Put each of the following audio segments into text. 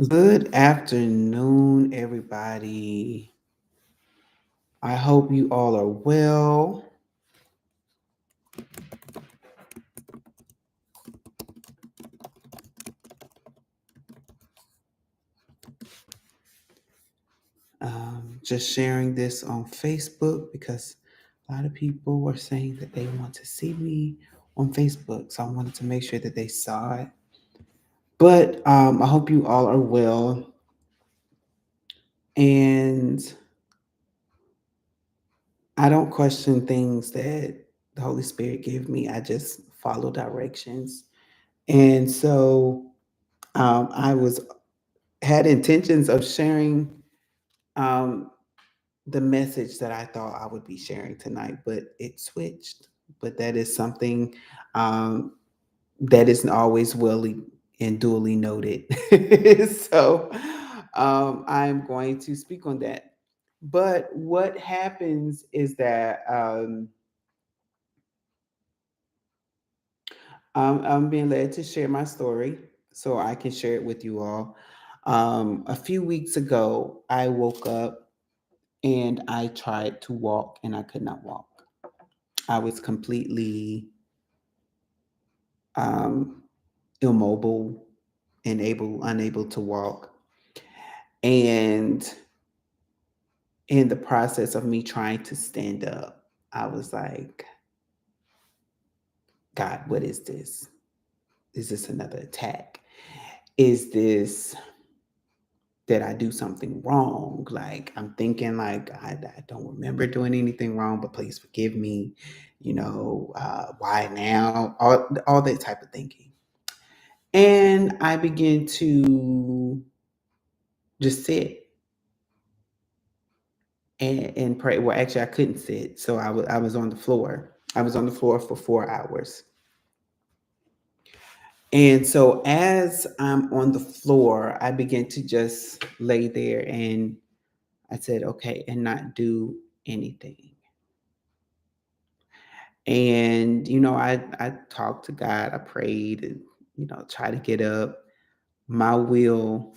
Good afternoon, everybody. I hope you all are well. Just sharing this on Facebook because a lot of people were saying that they want to see me on Facebook. So I wanted to make sure that they saw it. But I hope you all are well. And I don't question things that the Holy Spirit gave me. I just follow directions. And so I was had intentions of sharing um, the message that I thought I would be sharing tonight, but it switched. But that is something um, that isn't always well and duly noted. So I'm going to speak on that. But what happens is that I'm being led to share my story so I can share it with you all. A few weeks ago, I woke up and I tried to walk and I could not walk. I was completely um, immobile and unable to walk. And in the process of me trying to stand up, I was like, God, what is this? Is this another attack? Is this that I do something wrong? Like I'm thinking like I don't remember doing anything wrong, but please forgive me. Why now? All that type of thinking. And I began to just sit and pray. Well, actually, I couldn't sit, so I was on the floor. I was on the floor for 4 hours. And so as I'm on the floor, I began to just lay there and I said, okay, and not do anything. And, I talked to God, I prayed and, try to get up. My will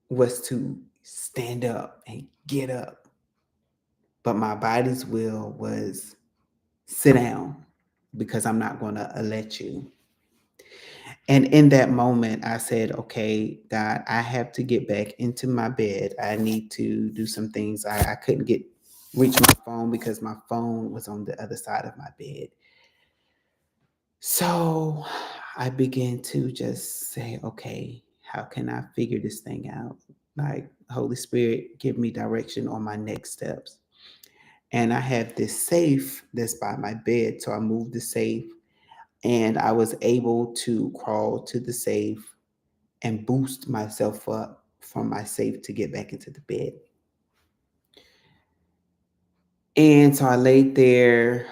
was to stand up and get up, but my body's will was sit down because I'm not going to let you. And in that moment, I said, okay, God, I have to get back into my bed. I need to do some things. I couldn't reach my phone because my phone was on the other side of my bed. So I began to just say, okay, how can I figure this thing out? Like, Holy Spirit, give me direction on my next steps. And I have this safe that's by my bed. So I moved the safe and I was able to crawl to the safe and boost myself up from my safe to get back into the bed. And so I laid there,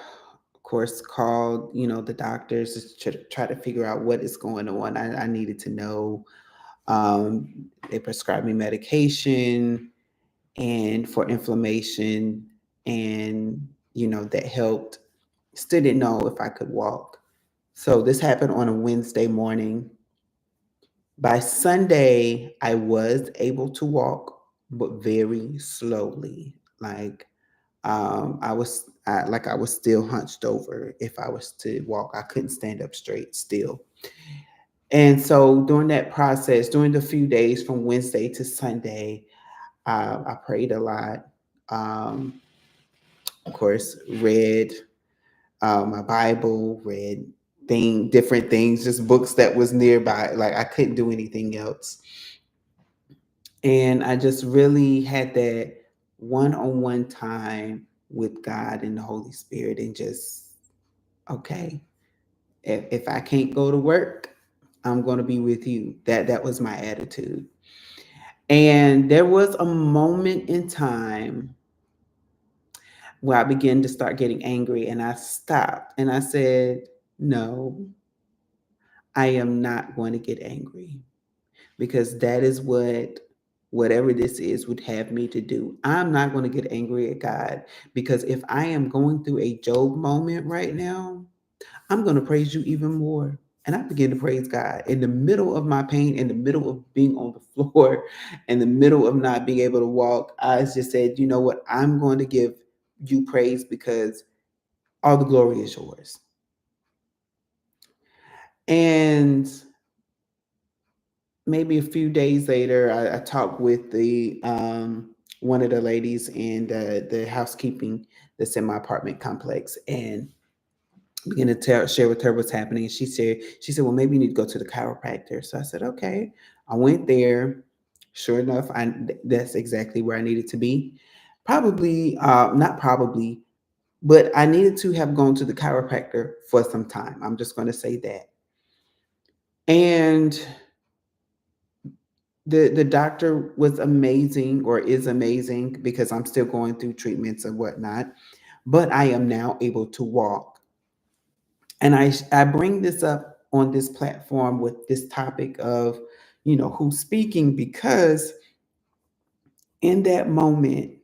of course, called, the doctors to try to figure out what is going on. I needed to know. Um, they prescribed me medication and for inflammation, and that helped. Still didn't know if I could walk. So this happened on a Wednesday morning. By Sunday, I was able to walk, but very slowly. Like I was still hunched over. If I was to walk, I couldn't stand up straight still. And so during that process, during the few days from Wednesday to Sunday, I prayed a lot. Um, of course, read my Bible, read different things, just books that was nearby. Like I couldn't do anything else. And I just really had that one-on-one time with God and the Holy Spirit and just, okay, if I can't go to work, I'm going to be with you. That was my attitude. And there was a moment in time where I began to start getting angry and I stopped and I said, no, I am not going to get angry because that is whatever this is would have me to do. I'm not going to get angry at God because if I am going through a Job moment right now, I'm going to praise you even more. And I began to praise God in the middle of my pain, in the middle of being on the floor, in the middle of not being able to walk. I just said, you know what? I'm going to give you praise because all the glory is yours. And maybe a few days later, I talked with the one of the ladies in the housekeeping that's in my apartment complex, and began to share with her what's happening. She said, well, maybe you need to go to the chiropractor. So I said, okay. I went there. Sure enough, that's exactly where I needed to be. Probably, not probably, but I needed to have gone to the chiropractor for some time. I'm just going to say that. And the doctor was amazing, or is amazing, because I'm still going through treatments and whatnot. But I am now able to walk. And I bring this up on this platform with this topic of, who's speaking, because in that moment,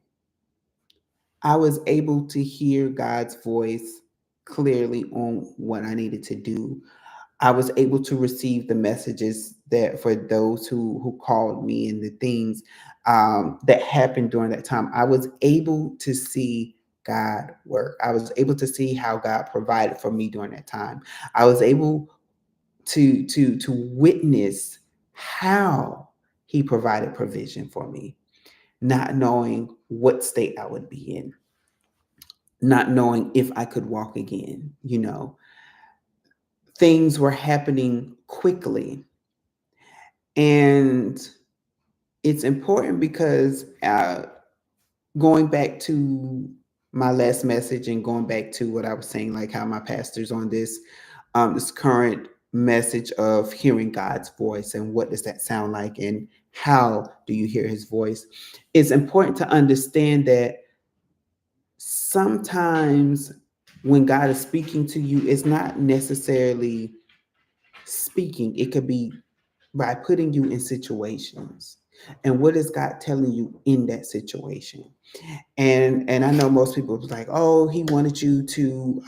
I was able to hear God's voice clearly on what I needed to do. I was able to receive the messages that for those who called me, and the things that happened during that time. I was able to see God work. I was able to see how God provided for me during that time. I was able to witness how He provided provision for me, not knowing what state I would be in, not knowing if I could walk again. Things were happening quickly. And it's important because going back to my last message, and going back to what I was saying, like how my pastor's on this current message of hearing God's voice, and what does that sound like, and how do you hear His voice? It's important to understand that sometimes when God is speaking to you, it's not necessarily speaking. It could be by putting you in situations. And what is God telling you in that situation? And I know most people was like, oh, He wanted you to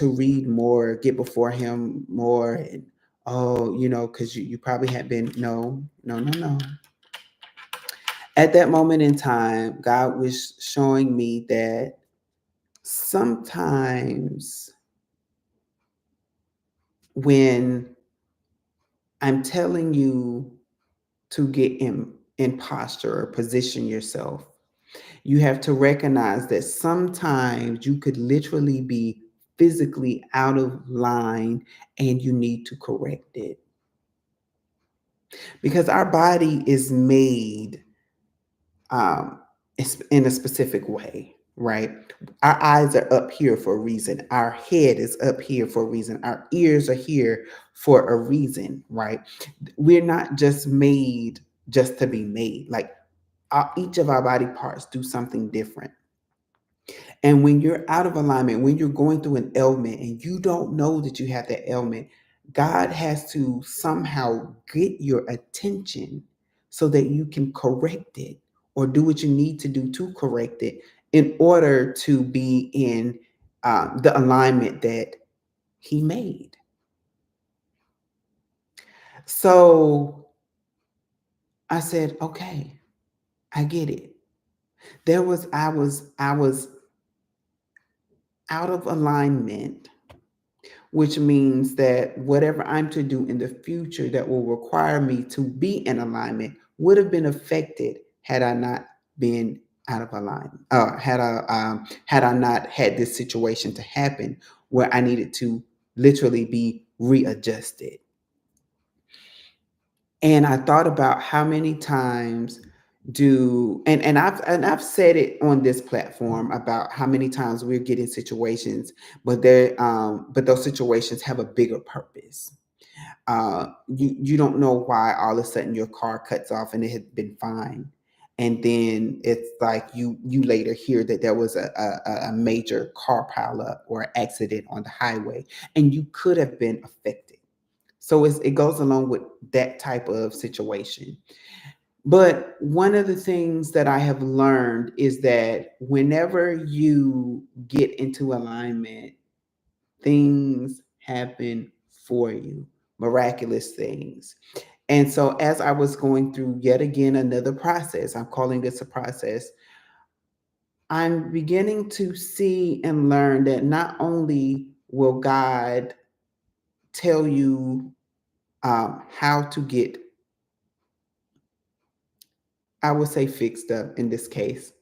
read more, get before Him more, and oh, because you probably had been. No, no, no, no. At that moment in time, God was showing me that sometimes when I'm telling you to get in posture or position yourself, you have to recognize that sometimes you could literally be physically out of line, and you need to correct it, because our body is made um, in a specific way, right? Our eyes are up here for a reason. Our head is up here for a reason. Our ears are here for a reason, right? We're not just made just to be made. Like each of our body parts do something different. And when you're out of alignment, when you're going through an ailment and you don't know that you have that ailment, God has to somehow get your attention so that you can correct it, or do what you need to do to correct it, in order to be in the alignment that He made. So I said, okay, I get it. I was out of alignment, which means that whatever I'm to do in the future that will require me to be in alignment would have been affected had I not been out of alignment. Had I not had this situation to happen where I needed to literally be readjusted. And I thought about how many times and I've said it on this platform about how many times we're getting situations, but those situations have a bigger purpose. You don't know why all of a sudden your car cuts off and it had been fine, and then it's like you later hear that there was a major car pileup or accident on the highway, and you could have been affected. So it goes along with that type of situation. But one of the things that I have learned is that whenever you get into alignment, things happen for you, miraculous things. And so, as I was going through yet again another process, I'm calling this a process, I'm beginning to see and learn that not only will God tell you how to get, I would say, fixed up in this case,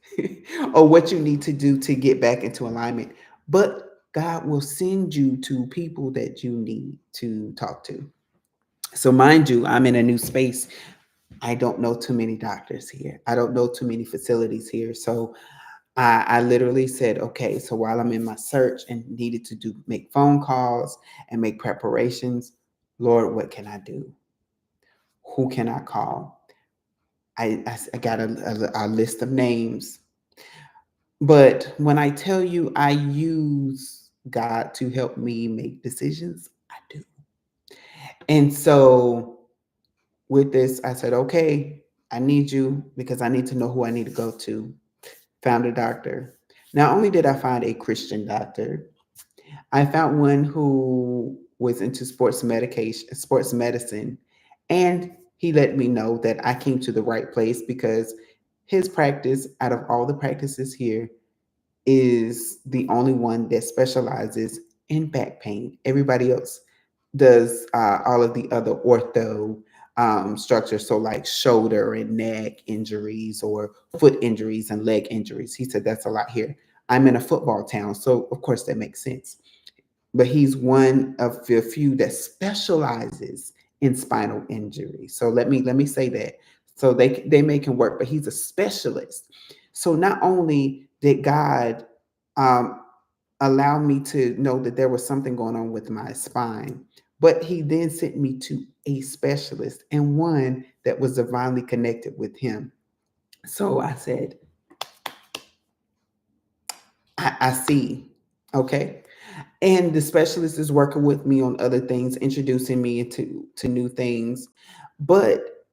or what you need to do to get back into alignment, but God will send you to people that you need to talk to. So, mind you, I'm in a new space. I don't know too many doctors here. I don't know too many facilities here. So, I literally said, okay, so while I'm in my search and needed to make phone calls and make preparations, Lord, what can I do? Who can I call? I got a list of names. But when I tell you I use God to help me make decisions, I do. And so with this, I said, okay, I need you because I need to know who I need to go to. Found a doctor. Not only did I find a Christian doctor, I found one who was into sports medicine, and he let me know that I came to the right place because his practice, out of all the practices here, is the only one that specializes in back pain. Everybody else does all of the other ortho structures, so like shoulder and neck injuries or foot injuries and leg injuries. He said that's a lot here. I'm in a football town, so of course that makes sense. But he's one of the few that specializes in spinal injury. So let me say that. So they make him work, but he's a specialist. So not only did God um, allow me to know that there was something going on with my spine, but he then sent me to a specialist and one that was divinely connected with him. So I said, I see. Okay. And the specialist is working with me on other things, introducing me to new things. But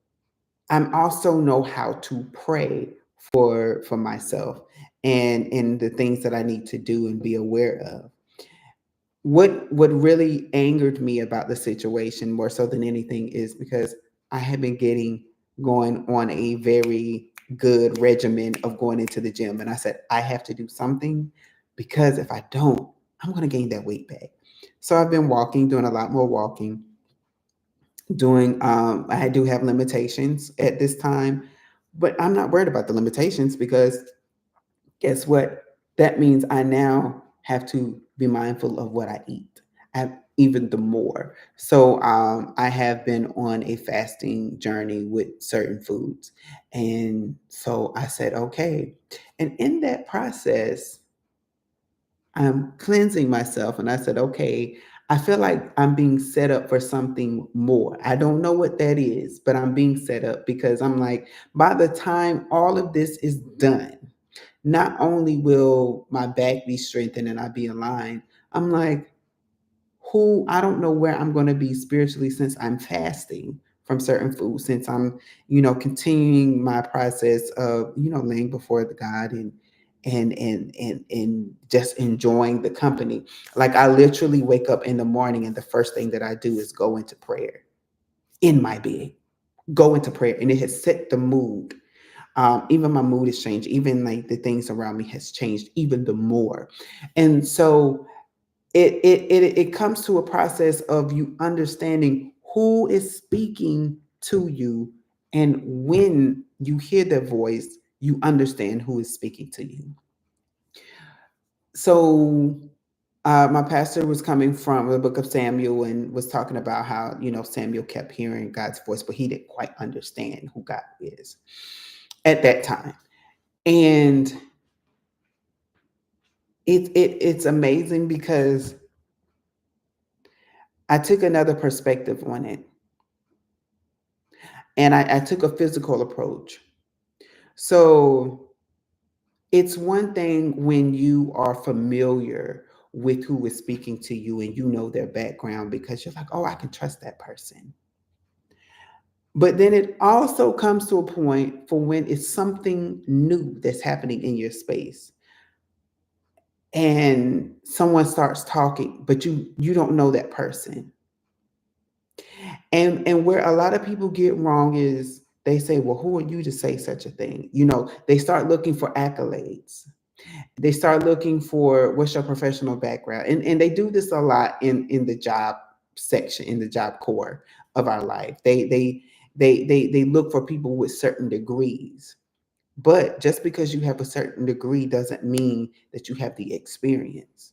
I'm also know how to pray for myself and the things that I need to do and be aware of. What really angered me about the situation more so than anything is because I have been getting going on a very good regimen of going into the gym, and I said I have to do something because if I don't, I'm going to gain that weight back. So I've been walking, doing a lot more walking, doing I do have limitations at this time, but I'm not worried about the limitations because guess what? That means I now have to be mindful of what I eat, even the more. So I have been on a fasting journey with certain foods. And so I said, okay. And in that process, I'm cleansing myself. And I said, okay, I feel like I'm being set up for something more. I don't know what that is, but I'm being set up because I'm like, by the time all of this is done, not only will my back be strengthened and I be aligned, I'm like, who I don't know where I'm going to be spiritually since I'm fasting from certain foods, since I'm, continuing my process of, laying before the God and just enjoying the company. Like I literally wake up in the morning and the first thing that I do is go into prayer in my bed, go into prayer, and it has set the mood. Even my mood has changed. Even like the things around me has changed even the more. And so it comes to a process of you understanding who is speaking to you, and when you hear their voice, you understand who is speaking to you. So my pastor was coming from the book of Samuel and was talking about how Samuel kept hearing God's voice, but he didn't quite understand who God is at that time. And it's amazing because I took another perspective on it, and I took a physical approach. So it's one thing when you are familiar with who is speaking to you and you know their background because you're like, oh, I can trust that person. But then it also comes to a point for when it's something new that's happening in your space and someone starts talking, but you don't know that person. And where a lot of people get wrong is they say, well, who are you to say such a thing? You know, they start looking for accolades. They start looking for what's your professional background. And they do this a lot in the job section, in the job core of our life. They look for people with certain degrees. But just because you have a certain degree doesn't mean that you have the experience.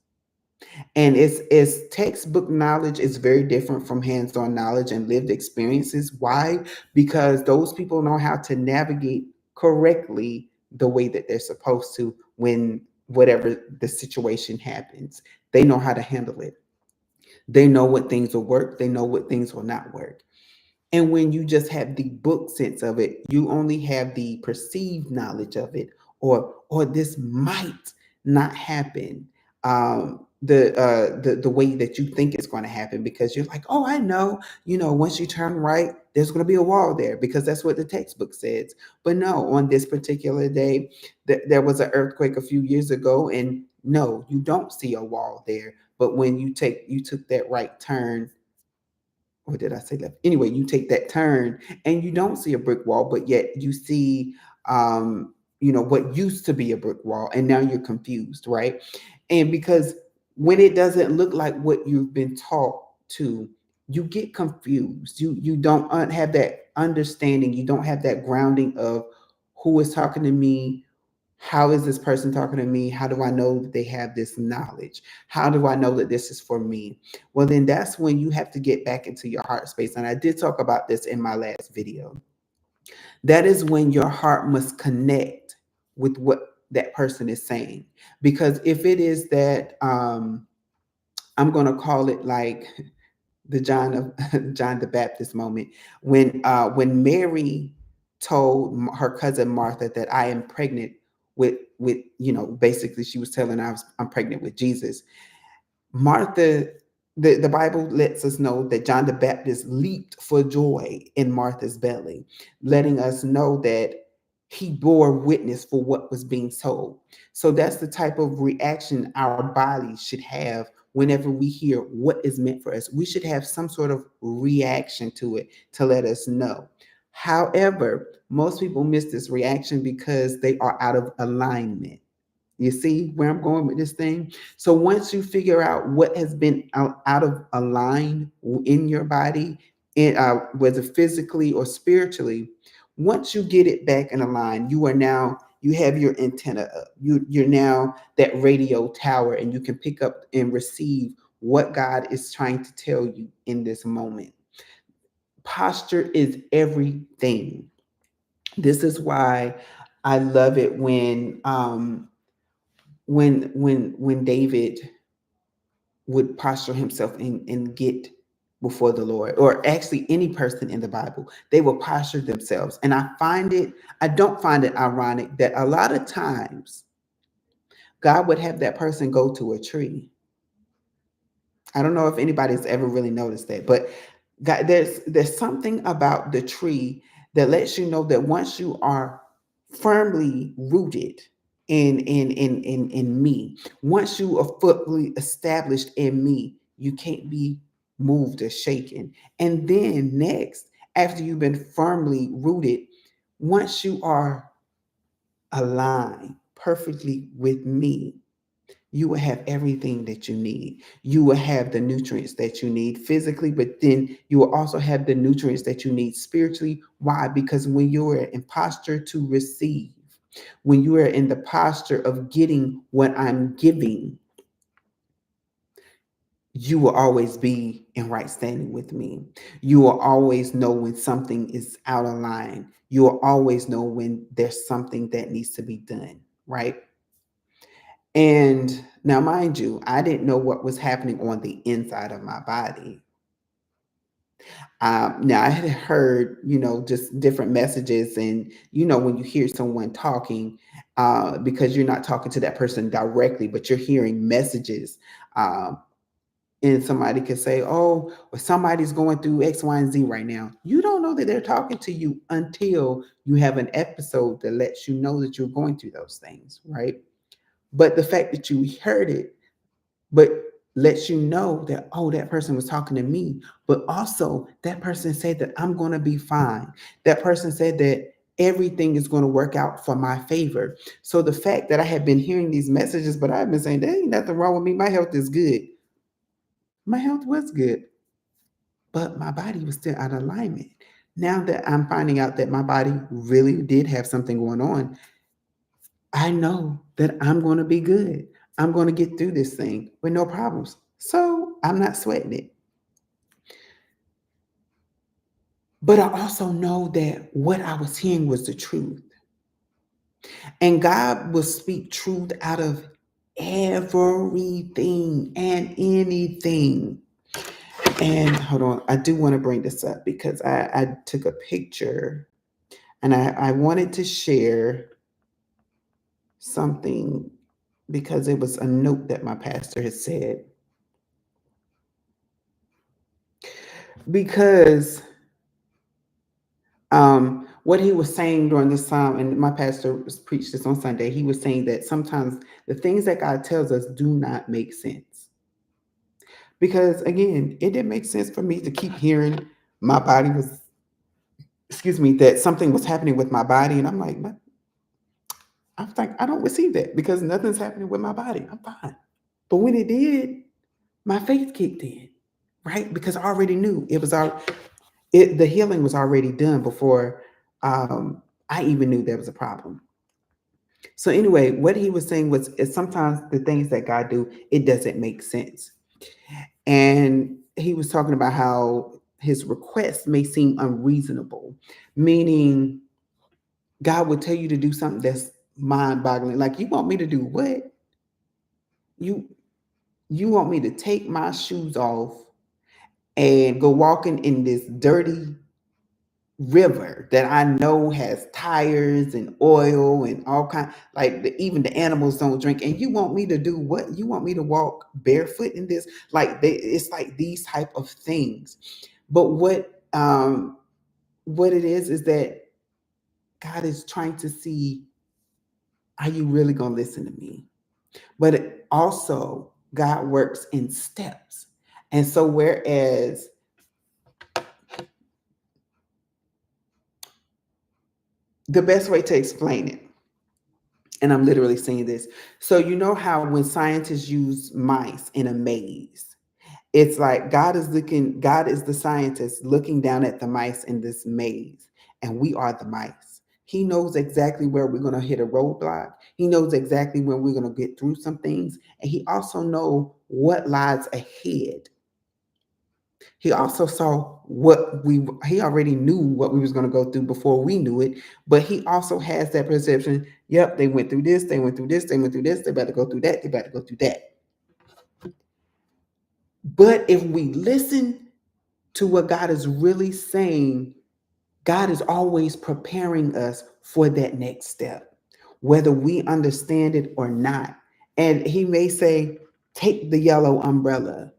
And it's textbook knowledge is very different from hands-on knowledge and lived experiences. Why? Because those people know how to navigate correctly the way that they're supposed to when whatever the situation happens. They know how to handle it. They know what things will work, they know what things will not work. And when you just have the book sense of it, you only have the perceived knowledge of it, or this might not happen the way that you think it's going to happen, because you're like, oh, I know, once you turn right, there's going to be a wall there because that's what the textbook says. But no, on this particular day, there was an earthquake a few years ago, and no, you don't see a wall there. But when you took that right turn, or did I say left? Anyway, you take that turn and you don't see a brick wall, but yet you see, what used to be a brick wall, and now you're confused, right? And because when it doesn't look like what you've been taught to, you get confused. You don't have that understanding. You don't have that grounding of who is talking to me. How is this person talking to me? How do I know that they have this knowledge? How do I know that this is for me? Well, then that's when you have to get back into your heart space. And I did talk about this in my last video. That is when your heart must connect with what that person is saying. Because if it is that, I'm going to call it like the John the Baptist moment, when Mary told her cousin Martha that I am pregnant with basically she was telling I'm pregnant with Jesus. Martha, the Bible lets us know that John the Baptist leaped for joy in Martha's belly, letting us know that he bore witness for what was being told. So that's the type of reaction our bodies should have whenever we hear what is meant for us. We should have some sort of reaction to it to let us know. However, most people miss this reaction because they are out of alignment. You see where I'm going with this thing? So once you figure out what has been out of align in your body, whether physically or spiritually, once you get it back in a line, you have your antenna up. You're now that radio tower, and you can pick up and receive what God is trying to tell you in this moment. Posture is everything. This is why I love it when David would posture himself and get before the Lord, or actually any person in the Bible, they will posture themselves. And I don't find it ironic that a lot of times God would have that person go to a tree. I don't know if anybody's ever really noticed that, but God, there's something about the tree that lets you know that once you are firmly rooted in me, once you are fully established in me, you can't be moved or shaken. And then next, after you've been firmly rooted, once you are aligned perfectly with me, you will have everything that you need. You will have the nutrients that you need physically, but then you will also have the nutrients that you need spiritually. Why? Because when you are in posture to receive, when you are in the posture of getting what I'm giving, you will always be in right standing with me. You will always know when something is out of line. You will always know when there's something that needs to be done, right? And now, mind you, I didn't know what was happening on the inside of my body. Now, I had heard, just different messages. And, when you hear someone talking, because you're not talking to that person directly, but you're hearing messages. And somebody could say, oh, well, somebody's going through X, Y, and Z right now. You don't know that they're talking to you until you have an episode that lets you know that you're going through those things, right? But the fact that you heard it, but lets you know that, oh, that person was talking to me, but also that person said that I'm going to be fine. That person said that everything is going to work out for my favor. So the fact that I have been hearing these messages, but I've been saying there ain't nothing wrong with me, my health is good. My health was good, but my body was still out of alignment. Now that I'm finding out that my body really did have something going on, I know that I'm going to be good. I'm going to get through this thing with no problems. So I'm not sweating it. But I also know that what I was hearing was the truth. And God will speak truth out of everything and anything. And hold on, I do want to bring this up because I took a picture and I wanted to share something because it was a note that my pastor had said. Because what he was saying during this time, and my pastor preached this on Sunday, he was saying that sometimes the things that God tells us do not make sense. Because again, it didn't make sense for me to keep hearing my body was, excuse me, that something was happening with my body. And I'm like, I'm like, I don't receive that because nothing's happening with my body. I'm fine. But when it did, my faith kicked in, right? Because I already knew it was the healing was already done before I even knew there was a problem. So anyway, what he was saying was is sometimes the things that God do, it doesn't make sense. And he was talking about how his requests may seem unreasonable, meaning God would tell you to do something that's mind-boggling. Like, you want me to do what? You you want me to take my shoes off and go walking in this dirty river that I know has tires and oil and all kind, like even the animals don't drink, and you want me to do what? You want me to walk barefoot in this? Like it's like these type of things. But what it is that God is trying to see, are you really going to listen to me? But also God works in steps. And so whereas the best way to explain it, and I'm literally saying this. So you know how when scientists use mice in a maze, it's like God is the scientist looking down at the mice in this maze, and we are the mice. He knows exactly where we're going to hit a roadblock. He knows exactly when we're going to get through some things, and he also knows what lies ahead. He also saw he already knew what we was going to go through before we knew it, but he also has that perception. Yep, they went through this, they went through this, they went through this, they better go through that, they better go through that. But if we listen to what God is really saying, God is always preparing us for that next step, whether we understand it or not. And he may say, take the yellow umbrella.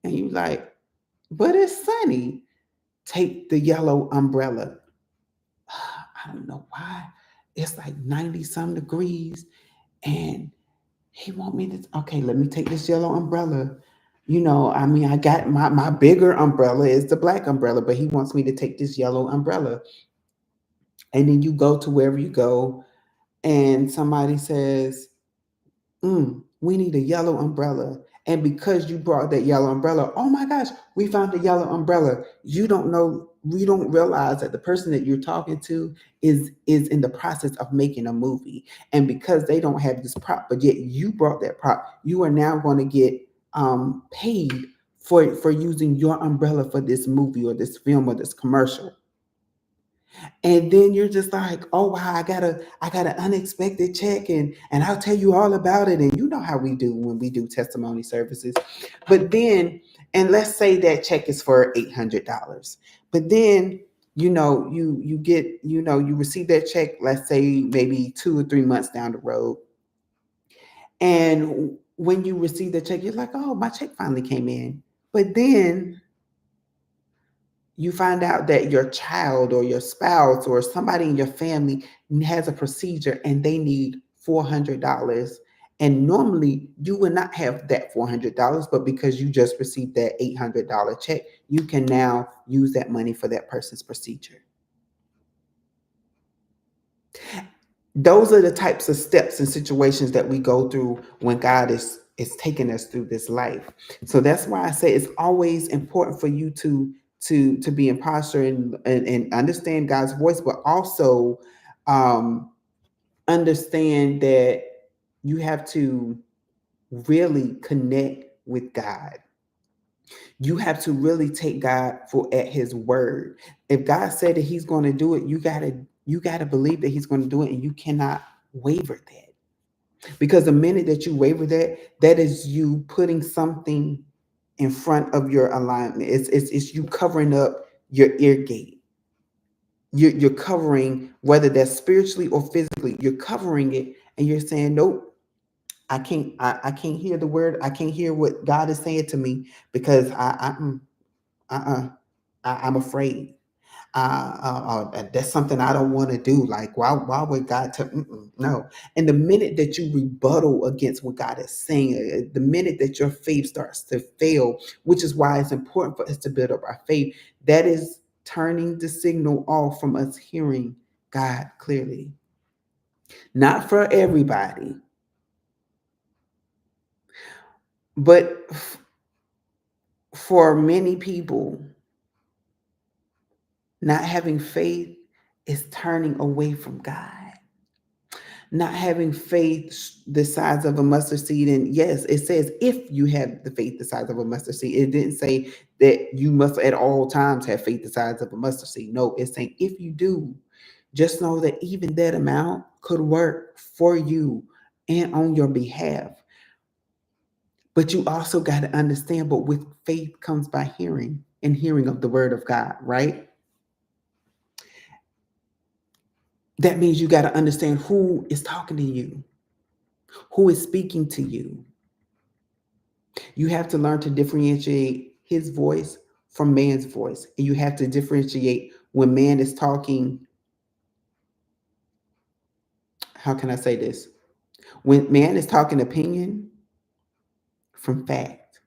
And you like, but it's sunny. Take the yellow umbrella. I don't know why. It's like 90 some degrees. And he want me to, okay, let me take this yellow umbrella. I mean, I got my bigger umbrella is the black umbrella, but he wants me to take this yellow umbrella. And then you go to wherever you go, and somebody says, we need a yellow umbrella. And because you brought that yellow umbrella, oh my gosh, we found a yellow umbrella. You don't know, we don't realize that the person that you're talking to is in the process of making a movie. And because they don't have this prop, but yet you brought that prop, you are now going to get paid for using your umbrella for this movie or this film or this commercial. And then you're just like, oh wow, I got an unexpected check, and I'll tell you all about it. And you know how we do when we do testimony services. But then, and let's say that check is for $800. But then, you get, you receive that check, let's say maybe 2 or 3 months down the road. And when you receive the check, you're like, oh, my check finally came in. But then you find out that your child or your spouse or somebody in your family has a procedure and they need $400, And normally you would not have that $400, but because you just received that $800 check, you can now use that money for that person's procedure. Those are the types of steps and situations that we go through when God is taking us through this life. So that's why I say it's always important for you to be in posture and understand God's voice, but also um, understand that you have to really connect with God. You have to really take God for at his word. If God said that he's going to do it, you gotta believe that he's going to do it, and you cannot waver that. Because the minute that you waver that, that is you putting something in front of your alignment. It's you covering up your ear gate. You're covering, whether that's spiritually or physically, you're covering it, and you're saying, nope, I can't hear the word. I can't hear what God is saying to me because uh-uh, I'm afraid. That's something I don't want to do. Like, why would God tell? No. And the minute that you rebuttal against what God is saying, the minute that your faith starts to fail, which is why it's important for us to build up our faith, that is turning the signal off from us hearing God clearly. Not for everybody, but for many people, not having faith is turning away from God. Not having faith the size of a mustard seed. And yes, it says if you have the faith the size of a mustard seed. It didn't say that you must at all times have faith the size of a mustard seed. No, it's saying if you do, just know that even that amount could work for you and on your behalf. But you also got to understand, but with faith comes by hearing, and hearing of the word of God, right? That means you got to understand who is talking to you, who is speaking to you. You have to learn to differentiate his voice from man's voice. And you have to differentiate when man is talking. How can I say this? When man is talking opinion from fact,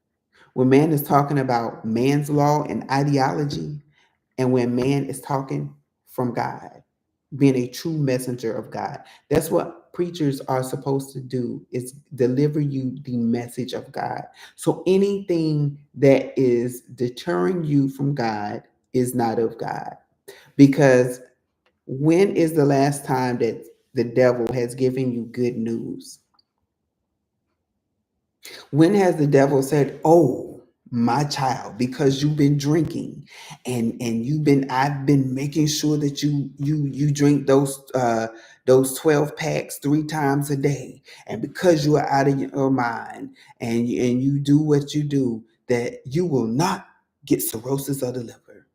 when man is talking about man's law and ideology, and when man is talking from God, being a true messenger of God. That's what preachers are supposed to do, is deliver you the message of God. So anything that is deterring you from God is not of God. Because when is the last time that the devil has given you good news? When has the devil said, "Oh, my child, because you've been drinking and I've been making sure that you drink those 12 packs 3 times a day, and because you are out of your mind and you do what you do, that you will not get cirrhosis of the liver.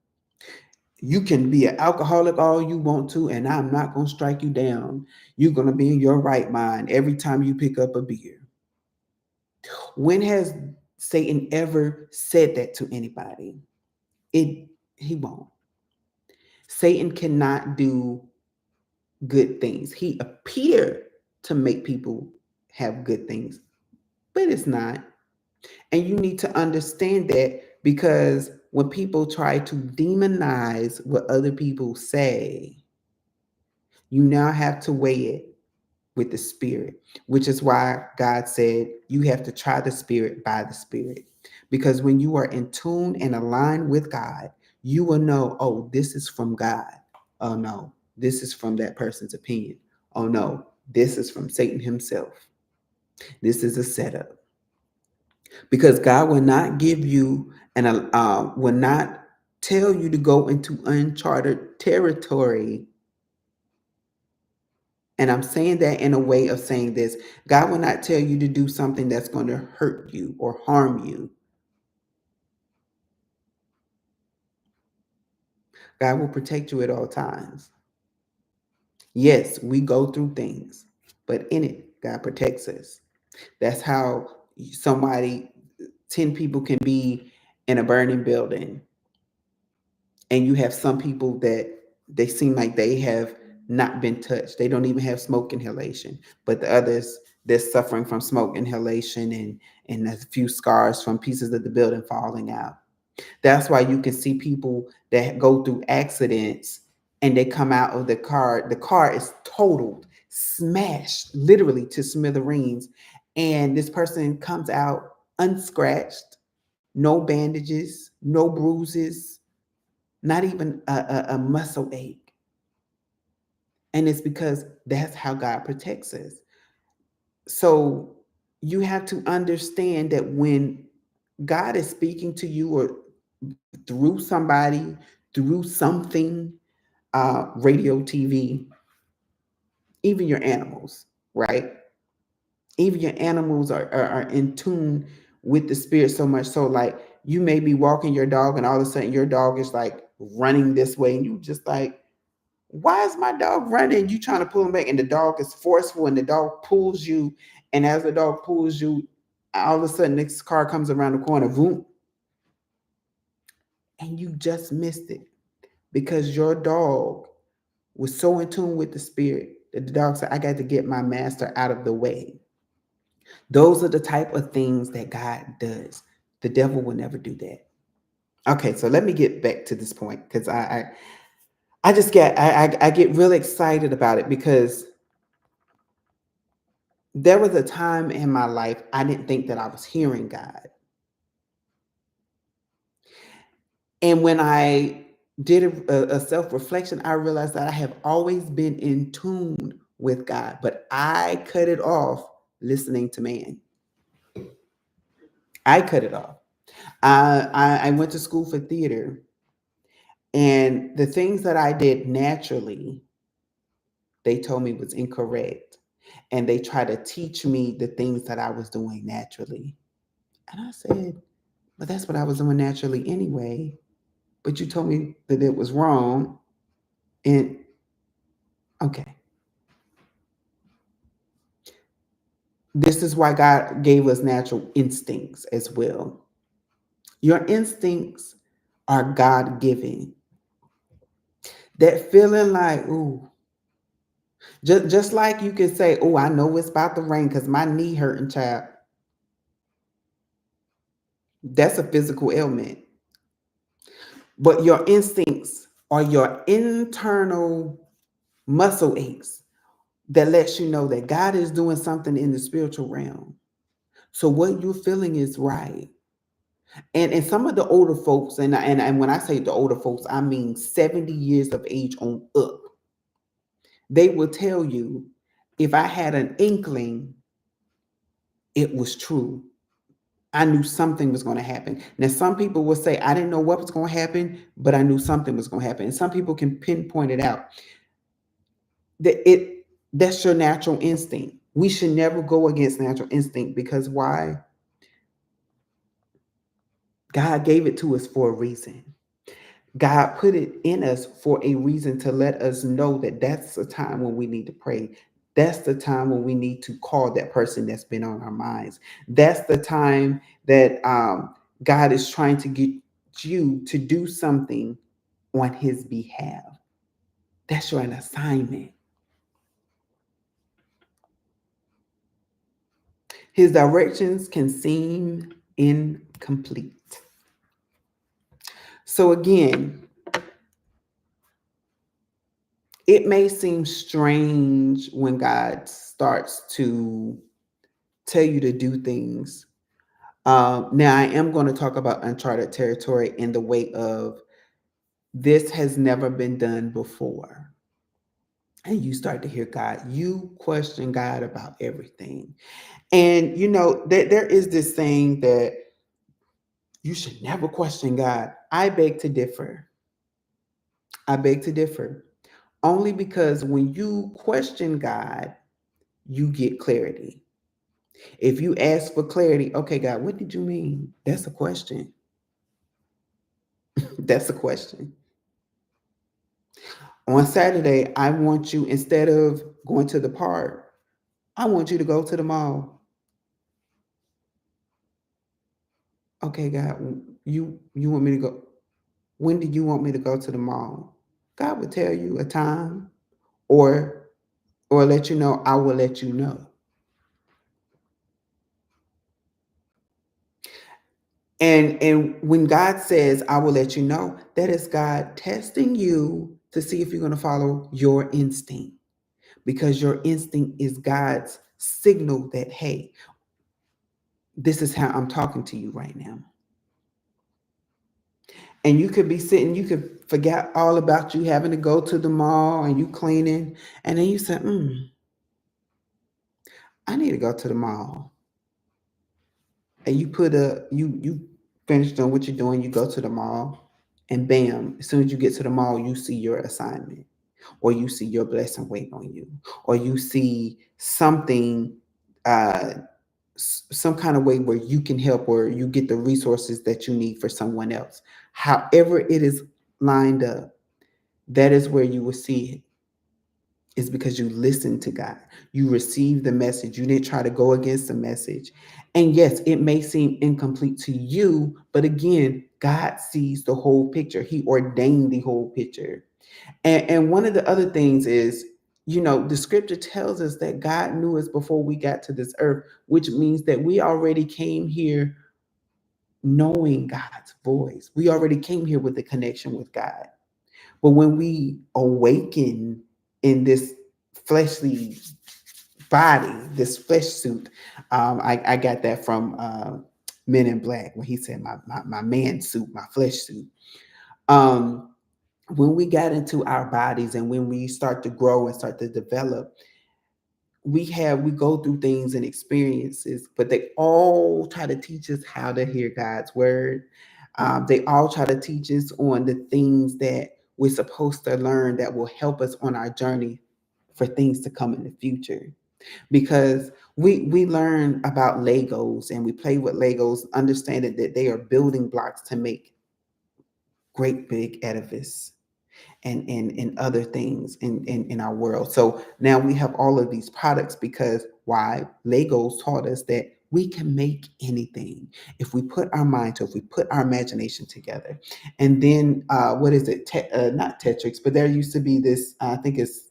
You can be an alcoholic all you want to, and I'm not going to strike you down. You're going to be in your right mind every time you pick up a beer." When has Satan ever said that to anybody? It He won't. Satan cannot do good things. He appear to make people have good things, but it's not. And you need to understand that, because when people try to demonize what other people say, you now have to weigh it with the spirit, which is why God said you have to try the spirit by the spirit. Because when you are in tune and aligned with God, you will know, oh, this is from God. Oh, no, this is from that person's opinion. Oh, no, this is from Satan himself. This is a setup. Because God will not give you will not tell you to go into uncharted territory. And I'm saying that in a way of saying this: God will not tell you to do something that's going to hurt you or harm you. God will protect you at all times. Yes, we go through things, but in it, God protects us. That's how somebody, 10 people can be in a burning building, and you have some people that they seem like they have not been touched. They don't even have smoke inhalation, but the others, that's suffering from smoke inhalation and a few scars from pieces of the building falling out. That's why you can see people that go through accidents and they come out of the car. The car is totaled, smashed, literally to smithereens. And this person comes out unscratched, no bandages, no bruises, not even a muscle ache. And it's because that's how God protects us. So you have to understand that when God is speaking to you or through somebody, through something, radio, TV, even your animals, right? Even your animals are in tune with the spirit so much so, like, you may be walking your dog and all of a sudden your dog is like running this way and you just like, why is my dog running? You trying to pull him back and the dog is forceful and the dog pulls you. And as the dog pulls you, all of a sudden this car comes around the corner, boom, and you just missed it because your dog was so in tune with the spirit that the dog said, I got to get my master out of the way. Those are the type of things that God does. The devil will never do that. Okay, so let me get back to this point because I just get I get really excited about it because there was a time in my life I didn't think that I was hearing God. And when I did a self reflection, I realized that I have always been in tune with God, but I cut it off listening to man. I cut it off. I went to school for theater, and the things that I did naturally, they told me was incorrect. And they tried to teach me the things that I was doing naturally. And I said, but that's what I was doing naturally anyway. But you told me that it was wrong. And okay, this is why God gave us natural instincts as well. Your instincts are God given. That feeling like, ooh, just like you can say, oh, I know it's about to rain because my knee hurting, child. That's a physical ailment. But your instincts are your internal muscle aches that lets you know that God is doing something in the spiritual realm. So what you're feeling is right. And some of the older folks, and when I say the older folks, I mean 70 years of age on up, they will tell you if I had an inkling, it was true. I knew something was going to happen. Now, some people will say, I didn't know what was going to happen, but I knew something was going to happen. And some people can pinpoint it out. That's your natural instinct. We should never go against natural instinct because why? God gave it to us for a reason. God put it in us for a reason to let us know that that's the time when we need to pray. That's the time when we need to call that person that's been on our minds. That's the time that God is trying to get you to do something on his behalf. That's your assignment. His directions can seem incomplete. So again, it may seem strange when God starts to tell you to do things. Now, I am going to talk about uncharted territory in the way of this has never been done before. And you start to hear God, you question God about everything. And you know, there is this saying that you should never question God. I beg to differ. I beg to differ. Only because when you question God, you get clarity. If you ask for clarity, okay, God, what did you mean? That's a question. That's a question. On Saturday, I want you, instead of going to the park, I want you to go to the mall. Okay, God, you want me to go? When do you want me to go to the mall? God will tell you a time or let you know, I will let you know. And when God says, I will let you know, that is God testing you to see if you're going to follow your instinct, because your instinct is God's signal that, hey, this is how I'm talking to you right now. And you could be sitting, you could forget all about you having to go to the mall and you cleaning. And then you say, I need to go to the mall. And you finish doing what you're doing, you go to the mall, and bam, as soon as you get to the mall, you see your assignment, or you see your blessing waiting on you, or you see something, uh, some kind of way where you can help, or you get the resources that you need for someone else. However it is lined up, that is where you will see it. Is because you listened to God. You received the message. You didn't try to go against the message. And yes, it may seem incomplete to you, but again, God sees the whole picture. He ordained the whole picture. And one of the other things is, the scripture tells us that God knew us before we got to this earth, which means that we already came here knowing God's voice. We already came here with a connection with God. But when we awaken in this fleshly body, this flesh suit, I got that from Men in Black when he said my man suit, my flesh suit. Um, when we got into our bodies and when we start to grow and start to develop, we go through things and experiences, but they all try to teach us how to hear God's word. They all try to teach us on the things that we're supposed to learn that will help us on our journey for things to come in the future. Because we learn about Legos and we play with Legos, understanding that they are building blocks to make great big edifice and other things in our world. So now we have all of these products because why? Legos taught us that we can make anything if we put our mind to, if we put our imagination together. And then what is it? Not Tetrix, but there used to be this, I think it's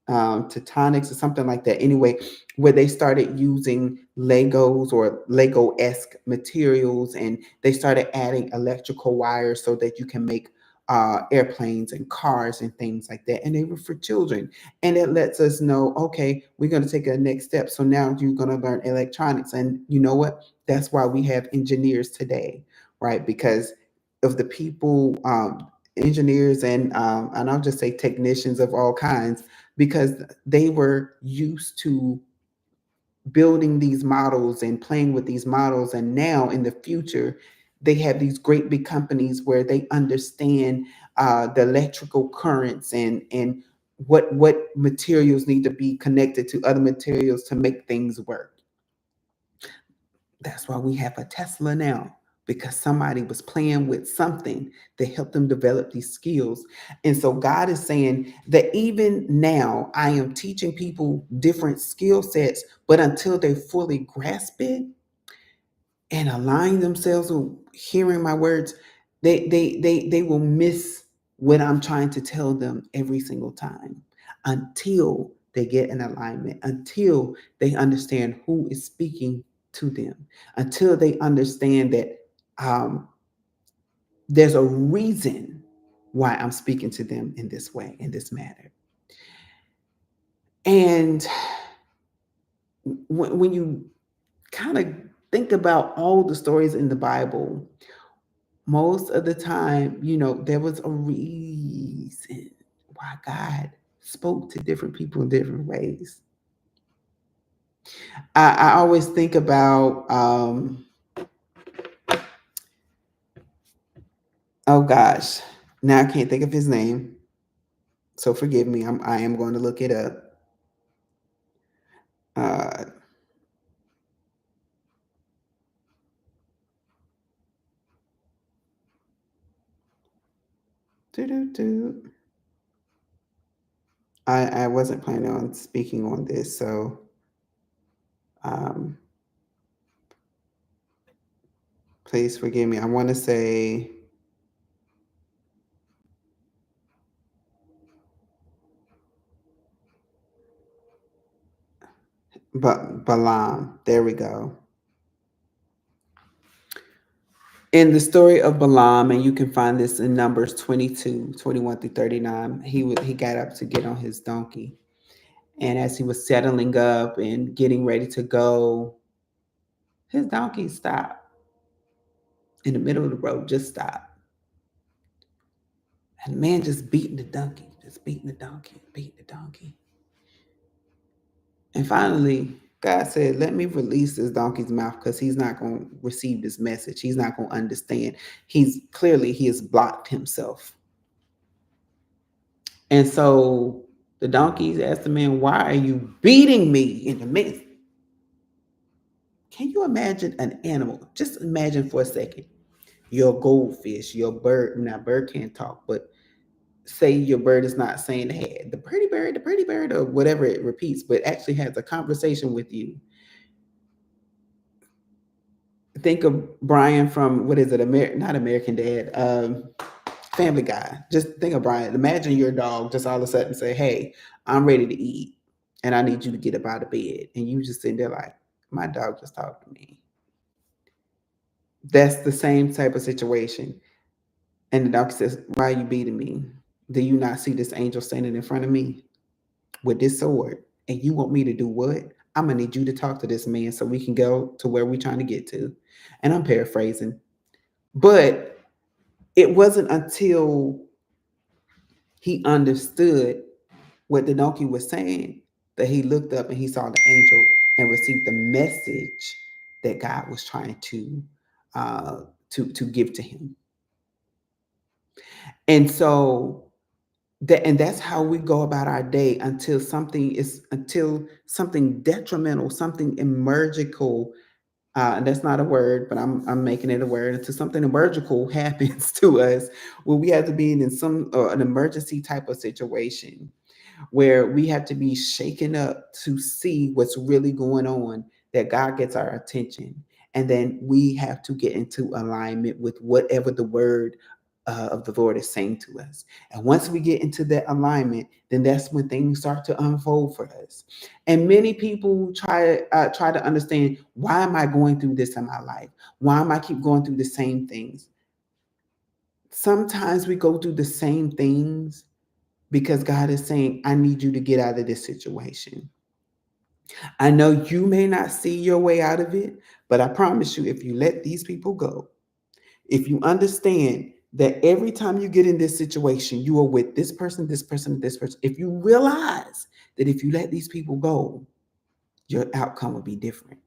Tectonics or something like that. Anyway, where they started using Legos or Lego-esque materials, and they started adding electrical wires so that you can make airplanes and cars and things like that. And they were for children. And it lets us know, okay, we're going to take a next step. So now you're going to learn electronics. And you know what? That's why we have engineers today, right? Because of the people, engineers and I'll just say technicians of all kinds, because they were used to building these models and playing with these models. And now in the future, they have these great big companies where they understand the electrical currents and what materials need to be connected to other materials to make things work. That's why we have a Tesla now, because somebody was playing with something that helped them develop these skills. And so God is saying that even now, I am teaching people different skill sets, but until they fully grasp it and align themselves with hearing my words, they will miss what I'm trying to tell them every single time until they get an alignment, until they understand who is speaking to them, until they understand that um, there's a reason why I'm speaking to them in this way, in this manner. And when you kind of think about all the stories in the Bible, most of the time, there was a reason why God spoke to different people in different ways. I always think about, oh gosh, now I can't think of his name. So forgive me. I am going to look it up. Uh, doo-doo-doo. I wasn't planning on speaking on this, so um, please forgive me. I want to say, but Balaam. There we go. In the story of Balaam, and you can find this in Numbers 22, 21 through 39, he got up to get on his donkey. And as he was settling up and getting ready to go, his donkey stopped in the middle of the road, just stopped. And the man just beating the donkey, just beating the donkey, beating the donkey. And finally, God said, let me release this donkey's mouth because he's not going to receive this message. He's not going to understand. He has blocked himself. And so the donkeys asked the man, why are you beating me in the midst? Can you imagine an animal? Just imagine for a second. Your goldfish, your bird. Now, bird can't talk, but say your bird is not saying, hey, the pretty bird, or whatever it repeats, but actually has a conversation with you. Think of Brian from, what is it? Not American Dad, Family Guy. Just think of Brian. Imagine your dog just all of a sudden say, hey, I'm ready to eat and I need you to get up out of bed. And you just sitting there like, my dog just talked to me. That's the same type of situation. And the dog says, why are you beating me? Do you not see this angel standing in front of me with this sword? And you want me to do what? I'm going to need you to talk to this man so we can go to where we're trying to get to. And I'm paraphrasing. But it wasn't until he understood what the donkey was saying that he looked up and he saw the angel and received the message that God was trying to give to him. And so that's how we go about our day until something detrimental, something emergical. And that's not a word, but I'm making it a word. Until something emergical happens to us, where we have to be in some an emergency type of situation, where we have to be shaken up to see what's really going on, that God gets our attention. And then we have to get into alignment with whatever the word of the Lord is saying to us. And once we get into that alignment, then that's when things start to unfold for us. And many people try to understand, why am I going through this in my life? Why am I keep going through the same things? Sometimes we go through the same things because God is saying, I need you to get out of this situation. I know you may not see your way out of it, but I promise you, if you let these people go, if you understand that every time you get in this situation, you are with this person, this person, this person, if you realize that if you let these people go, your outcome will be different.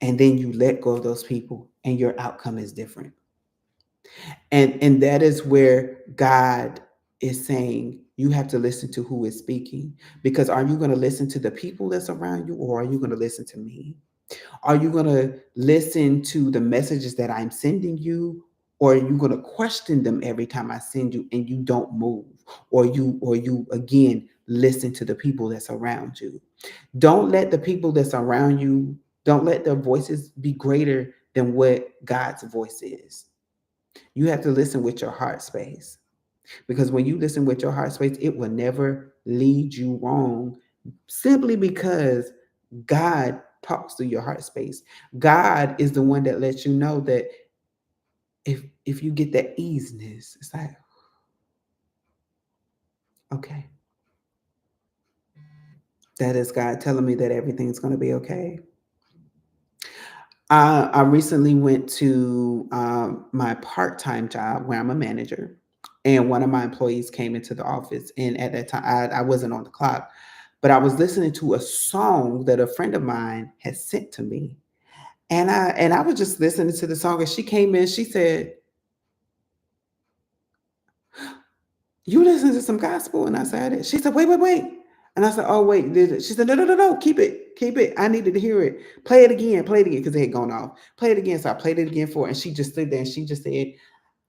And then you let go of those people and your outcome is different. And that is where God is saying, you have to listen to who is speaking. Because are you going to listen to the people that's around you, or are you going to listen to me? Are you going to listen to the messages that I'm sending you, or are you going to question them every time I send you and you don't move? Or you again listen to the people that's around you. Don't let the people that's around you, don't let their voices be greater than what God's voice is. You have to listen with your heart space, because when you listen with your heart space, it will never lead you wrong, simply because God talks to your heart space. God is the one that lets you know that if you get that easiness, it's like, okay, that is God telling me that everything's going to be okay. I recently went to my part-time job where I'm a manager, and one of my employees came into the office. And at that time, I wasn't on the clock, but I was listening to a song that a friend of mine had sent to me, and I was just listening to the song. And she came in, she said, "You listen to some gospel?" And I said, "I did." She said, "Wait, wait, wait." And I said, "Oh, wait." She said, "No, no, no, no. Keep it. Keep it. I needed to hear it. Play it again. Play it again." Because it had gone off. Play it again. So I played it again for her. And she just stood there and she just said,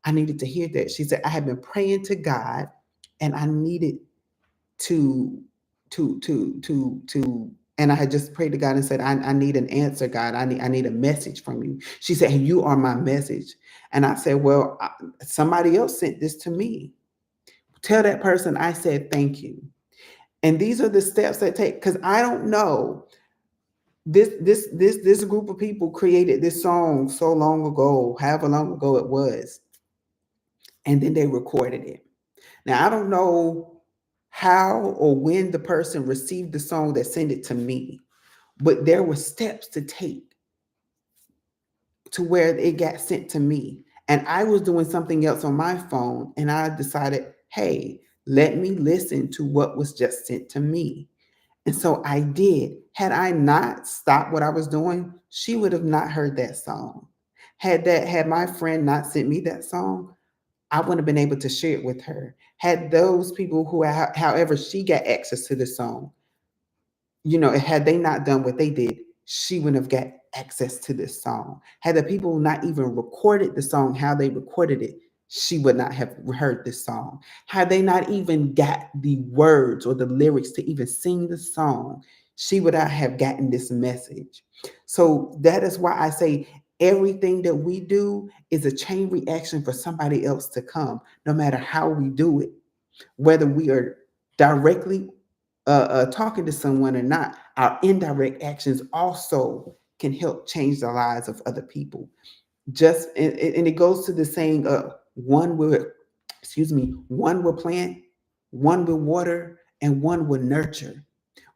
"I needed to hear that." She said, "I have been praying to God and I needed to, and I had just prayed to God and said, I need an answer, God. I need a message from you." She said, "You are my message." And I said, "Well, somebody else sent this to me. Tell that person I said thank you." And these are the steps that take, because I don't know This group of people created this song so long ago, however long ago it was, and then they recorded it. Now I don't know how or when the person received the song that sent it to me, but there were steps to take to where it got sent to me. And I was doing something else on my phone, and I decided, hey, let me listen to what was just sent to me. And so I did. Had I not stopped what I was doing, she would have not heard that song. Had my friend not sent me that song, I wouldn't have been able to share it with her. Had those people who, however, she got access to the song, had they not done what they did, she wouldn't have got access to this song. Had the people not even recorded the song how they recorded it, she would not have heard this song. Had they not even got the words or the lyrics to even sing the song, she would not have gotten this message. So that is why I say everything that we do is a chain reaction for somebody else to come, no matter how we do it, whether we are directly talking to someone or not. Our indirect actions also can help change the lives of other people. Just and it goes to the saying, one will, excuse me, one will plant, one will water, and one will nurture.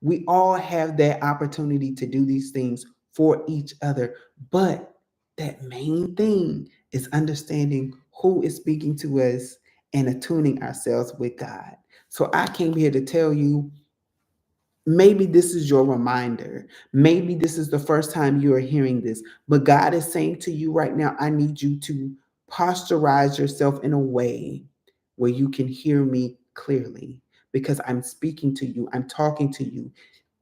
We all have that opportunity to do these things for each other, but that main thing is understanding who is speaking to us and attuning ourselves with God. So I came here to tell you, maybe this is your reminder. Maybe this is the first time you are hearing this, but God is saying to you right now, I need you to posturize yourself in a way where you can hear me clearly, because I'm speaking to you, I'm talking to you.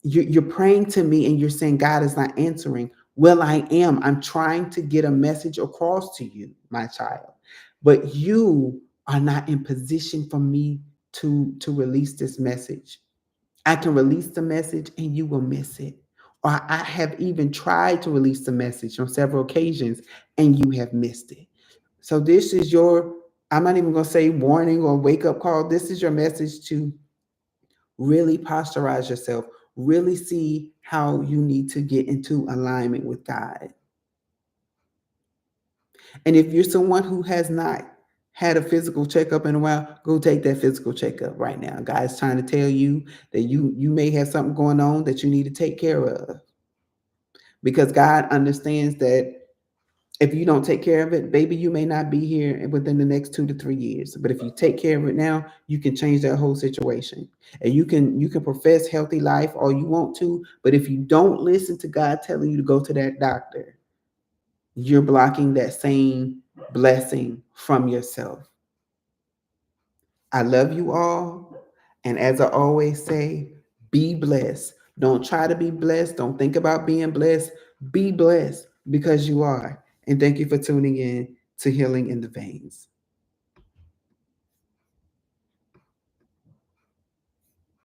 You're praying to me and you're saying God is not answering. Well, I am. I'm trying to get a message across to you, my child, but you are not in position for me to release this message. I can release the message and you will miss it. Or I have even tried to release the message on several occasions and you have missed it. So this is your, I'm not even going to say warning or wake up call. This is your message to really posturize yourself, really see how you need to get into alignment with God. And if you're someone who has not had a physical checkup in a while, go take that physical checkup right now. God's trying to tell you that you may have something going on that you need to take care of. Because God understands that if you don't take care of it, baby, you may not be here within the next 2 to 3 years. But if you take care of it now, you can change that whole situation. And you can profess healthy life all you want to, but if you don't listen to God telling you to go to that doctor, you're blocking that same blessing from yourself. I love you all. And as I always say, be blessed. Don't try to be blessed. Don't think about being blessed. Be blessed because you are. And thank you for tuning in to Healing in the Veins.